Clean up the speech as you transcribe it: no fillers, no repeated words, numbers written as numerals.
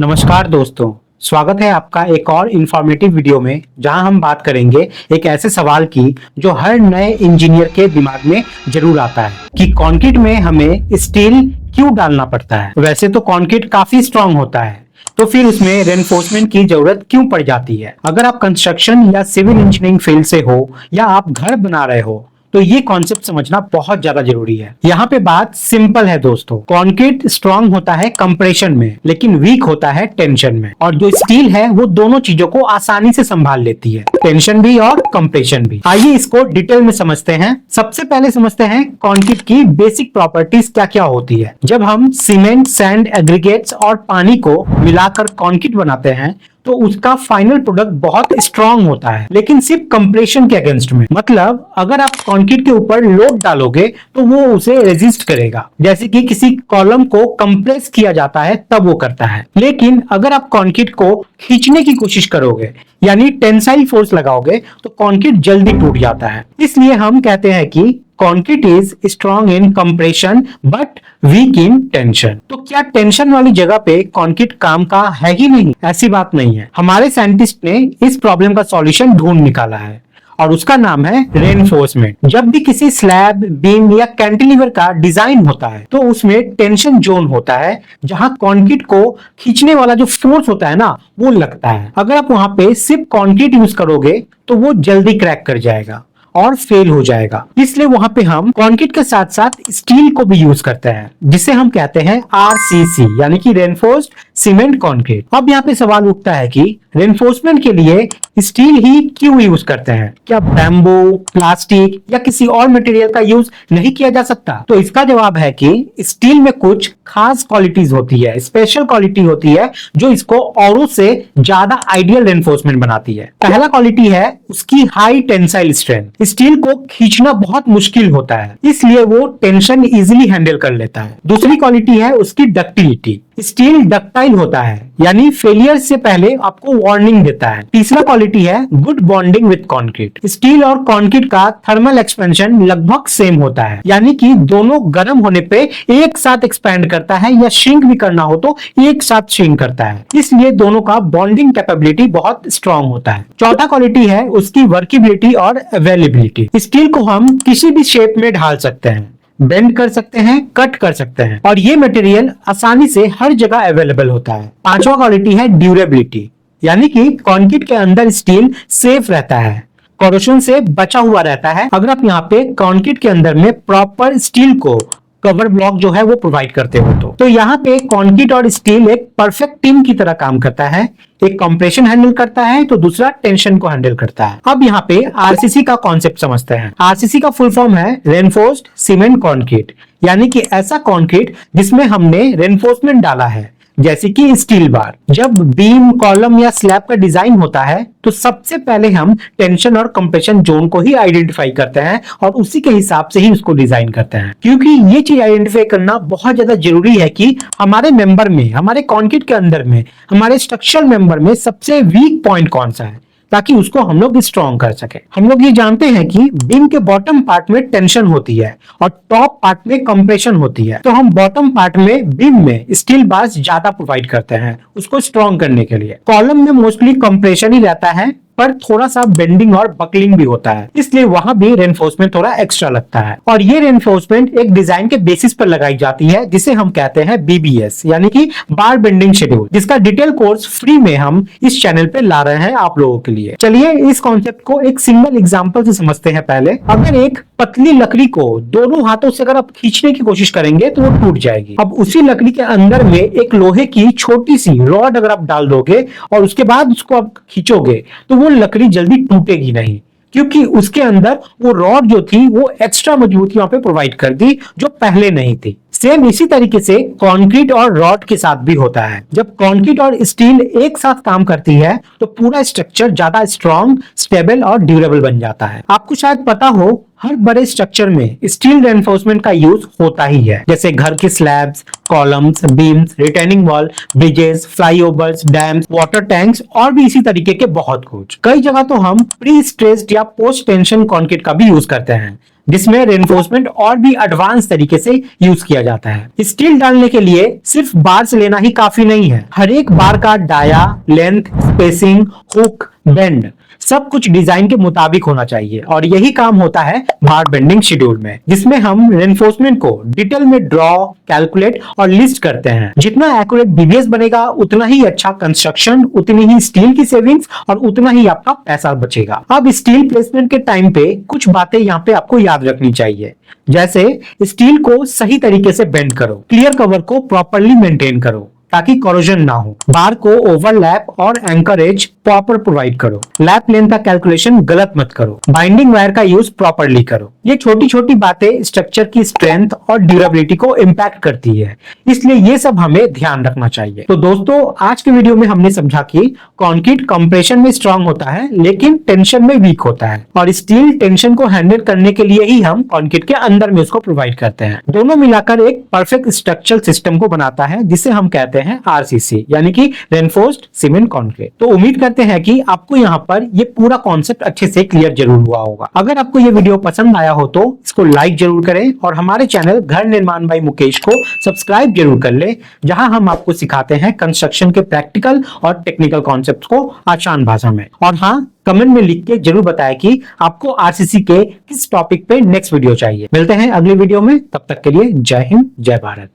नमस्कार दोस्तों, स्वागत है आपका एक और इंफॉर्मेटिव वीडियो में जहां हम बात करेंगे एक ऐसे सवाल की जो हर नए इंजीनियर के दिमाग में जरूर आता है कि कंक्रीट में हमें स्टील क्यों डालना पड़ता है। वैसे तो कंक्रीट काफी स्ट्रांग होता है, तो फिर उसमें रेनफोर्समेंट की जरूरत क्यों पड़ जाती है। अगर आप कंस्ट्रक्शन या सिविल इंजीनियरिंग फील्ड से हो या आप घर बना रहे हो तो ये कॉन्सेप्ट समझना बहुत ज्यादा जरूरी है। यहाँ पे बात सिंपल है दोस्तों, कंक्रीट स्ट्रांग होता है कंप्रेशन में लेकिन वीक होता है टेंशन में, और जो स्टील है वो दोनों चीजों को आसानी से संभाल लेती है, टेंशन भी और कंप्रेशन भी। आइए इसको डिटेल में समझते हैं। सबसे पहले समझते हैं कंक्रीट की बेसिक प्रॉपर्टीज क्या क्या होती है। जब हम सीमेंट, सैंड, एग्रीगेट्स और पानी को मिलाकर कंक्रीट बनाते हैं तो उसका फाइनल प्रोडक्ट बहुत स्ट्रांग होता है, लेकिन सिर्फ कंप्रेशन के अगेंस्ट में। मतलब अगर आप कंक्रीट के ऊपर लोड डालोगे तो वो उसे रेजिस्ट करेगा, जैसे कि किसी कॉलम को कंप्रेस किया जाता है तब वो करता है। लेकिन अगर आप कंक्रीट को खींचने की कोशिश करोगे यानी टेंसाइल फोर्स लगाओगे तो कंक्रीट जल्दी टूट जाता है। इसलिए हम कहते हैं कि concrete is strong in compression but weak in tension. तो क्या टेंशन वाली जगह पे कंक्रीट काम का है ही नहीं? ऐसी बात नहीं है। हमारे साइंटिस्ट ने इस प्रॉब्लम का सॉल्यूशन ढूंढ निकाला है और उसका नाम है रेनफोर्समेंट। जब भी किसी स्लैब, बीम या कैंटिलीवर का डिजाइन होता है तो उसमें टेंशन जोन होता है जहां कंक्रीट को खींचने वाला जो फोर्स होता है ना वो लगता है। अगर आप वहां पे सिर्फ कंक्रीट यूज करोगे तो वो जल्दी क्रैक कर जाएगा और फेल हो जाएगा। इसलिए वहां पे हम कंक्रीट के साथ साथ स्टील को भी यूज करते हैं, जिसे हम कहते हैं आरसीसी यानी कि रेनफोर्स्ड सीमेंट कंक्रीट। अब यहाँ पे सवाल उठता है कि रेनफोर्समेंट के लिए स्टील ही क्यों यूज करते हैं? क्या बैम्बू, प्लास्टिक या किसी और मटेरियल का यूज नहीं किया जा सकता? तो इसका जवाब है कि स्टील में कुछ खास क्वालिटीज होती है, स्पेशल क्वालिटी होती है जो इसको औरों से ज्यादा आइडियल रेनफोर्समेंट बनाती है। पहला क्वालिटी है उसकी हाई टेंसाइल स्ट्रेंथ। स्टील को खींचना बहुत मुश्किल होता है, इसलिए वो टेंशन इजीली हैंडल कर लेता है। दूसरी क्वालिटी है उसकी डक्टिलिटी। स्टील डक्टाइल होता है यानी फेलियर से पहले आपको वार्निंग देता है। तीसरा क्वालिटी है good bonding with concrete. Steel और कंक्रीट का थर्मल एक्सपेंशन लगभग सेम होता है, यानी कि दोनों गर्म होने पे एक साथ एक्सपैंड करता है या श्रिंक भी करना हो तो एक साथ श्रिंक करता है, इसलिए दोनों का बॉन्डिंग कैपेबिलिटी बहुत स्ट्रांग होता है। चौथा क्वालिटी है उसकी वर्केबिलिटी और अवेलेबिलिटी। स्टील को हम किसी भी शेप में ढाल सकते हैं, बेंड कर सकते हैं, कट कर सकते हैं, और ये मटेरियल आसानी से हर जगह अवेलेबल होता है। पांचवा क्वालिटी है ड्यूरेबिलिटी, यानी कि कंक्रीट के अंदर स्टील सेफ रहता है, कोरोशन से बचा हुआ रहता है अगर आप यहाँ पे कंक्रीट के अंदर में प्रॉपर स्टील को कवर ब्लॉक जो है वो प्रोवाइड करते हो। तो यहाँ पे कंक्रीट और स्टील एक परफेक्ट टीम की तरह काम करता है। एक कंप्रेशन हैंडल करता है तो दूसरा टेंशन को हैंडल करता है। अब यहाँ पे आरसीसी का कॉन्सेप्ट समझते हैं। आरसीसी का फुल फॉर्म है रेनफोर्स्ड सीमेंट कंक्रीट, यानी कि ऐसा कंक्रीट जिसमें हमने रेनफोर्समेंट डाला है, जैसे कि स्टील बार। जब बीम, कॉलम या स्लैब का डिजाइन होता है तो सबसे पहले हम टेंशन और कंप्रेशन जोन को ही आइडेंटिफाई करते हैं और उसी के हिसाब से ही उसको डिजाइन करते हैं, क्योंकि ये चीज आइडेंटिफाई करना बहुत ज्यादा जरूरी है कि हमारे मेंबर में, हमारे कंक्रीट के अंदर में, हमारे स्ट्रक्चरल मेंबर में सबसे वीक पॉइंट कौन सा है, ताकि उसको हम लोग स्ट्रॉन्ग कर सके। हम लोग ये जानते हैं कि बीम के बॉटम पार्ट में टेंशन होती है और टॉप पार्ट में कंप्रेशन होती है, तो हम बॉटम पार्ट में बीम में स्टील बार्स ज्यादा प्रोवाइड करते हैं उसको स्ट्रॉन्ग करने के लिए। कॉलम में मोस्टली कंप्रेशन ही रहता है पर थोड़ा सा बेंडिंग और बकलिंग भी होता है, इसलिए वहां भी रेनफोर्समेंट थोड़ा एक्स्ट्रा लगता है। और ये रेनफोर्समेंट एक डिजाइन के बेसिस पर लगाई जाती है जिसे हम कहते हैं बीबीएस यानी कि बार बेंडिंग शेड्यूल, जिसका डिटेल कोर्स फ्री में हम इस चैनल पे ला रहे हैं आप लोगों के लिए। चलिए इस कॉन्सेप्ट को एक सिंगल एग्जांपल से समझते हैं। पहले अगर एक पतली लकड़ी को दोनों हाथों से अगर आप खींचने की कोशिश करेंगे तो वो टूट जाएगी। अब उसी लकड़ी के अंदर में एक लोहे की छोटी सी रॉड अगर आप डाल दोगे और उसके बाद उसको आप खींचोगे तो वो लकड़ी जल्दी टूटेगी नहीं, क्योंकि उसके अंदर वो रॉड जो थी वो एक्स्ट्रा मजबूती वहां पे प्रोवाइड कर दी जो पहले नहीं थी। सेम इसी तरीके से कंक्रीट और रॉड के साथ भी होता है। जब कंक्रीट और स्टील एक साथ काम करती है तो पूरा स्ट्रक्चर ज्यादा स्ट्रॉन्ग, स्टेबल और ड्यूरेबल बन जाता है। आपको शायद पता हो हर बड़े स्ट्रक्चर में स्टील रेनफोर्समेंट का यूज होता ही है, जैसे घर के slabs, columns, beams, retaining wall, bridges, flyovers, dams, water tanks और भी इसी तरीके के बहुत कुछ। कई जगह तो हम प्री स्ट्रेस्ड या पोस्ट टेंशन कंक्रीट का भी यूज करते हैं, जिसमें रेनफोर्समेंट और भी एडवांस तरीके से यूज किया जाता है। स्टील डालने के लिए सिर्फ बार्स लेना ही काफी नहीं है। हर एक बार का dia, length, spacing, hook, bend सब कुछ डिजाइन के मुताबिक होना चाहिए और यही काम होता है बार बेंडिंग शेड्यूल में, जिसमें हम रेनफोर्समेंट को डिटेल में ड्रॉ, कैलकुलेट और लिस्ट करते हैं। जितना एक्यूरेट बीबीएस बनेगा उतना ही अच्छा कंस्ट्रक्शन, उतनी ही स्टील की सेविंग्स और उतना ही आपका पैसा बचेगा। अब स्टील प्लेसमेंट के टाइम पे कुछ बातें यहाँ पे आपको याद रखनी चाहिए, जैसे स्टील को सही तरीके से बेंड करो, क्लियर कवर को प्रॉपरली मेंटेन करो ताकि कोरोजन ना हो, बार को ओवरलैप और एंकरेज प्रॉपर प्रोवाइड करो, लैप लेंथ का कैलकुलेशन गलत मत करो, बाइंडिंग वायर का यूज प्रॉपरली करो। ये छोटी छोटी बातें स्ट्रक्चर की स्ट्रेंथ और ड्यूरेबिलिटी को इम्पैक्ट करती है, इसलिए ये सब हमें ध्यान रखना चाहिए। तो दोस्तों, आज के वीडियो में हमने समझा कि कंक्रीट कंप्रेशन में स्ट्रांग होता है लेकिन टेंशन में वीक होता है, और स्टील टेंशन को हैंडल करने के लिए ही हम कंक्रीट के अंदर में उसको प्रोवाइड करते हैं। दोनों मिलाकर एक परफेक्ट स्ट्रक्चरल सिस्टम को बनाता है, जिसे हम कहते हैं आरसीसी, यानी कि रेनफोर्स्ड सीमेंट कंक्रीट। तो उम्मीद करते हैं कि आपको यहाँ पर ये पूरा कॉन्सेप्ट अच्छे से क्लियर जरूर हुआ होगा। अगर आपको ये वीडियो पसंद आया हो तो इसको लाइक जरूर करें और हमारे चैनल घर निर्माण बाय मुकेश को सब्सक्राइब जरूर कर ले, जहां हम आपको सिखाते हैं कंस्ट्रक्शन के प्रैक्टिकल और टेक्निकल कॉन्सेप्ट को आसान भाषा में। और हाँ, कमेंट में लिख के जरूर बताएं कि आपको आरसीसी के किस टॉपिक पे नेक्स्ट वीडियो चाहिए। मिलते हैं अगली वीडियो में, तब तक के लिए जय हिंद, जय भारत।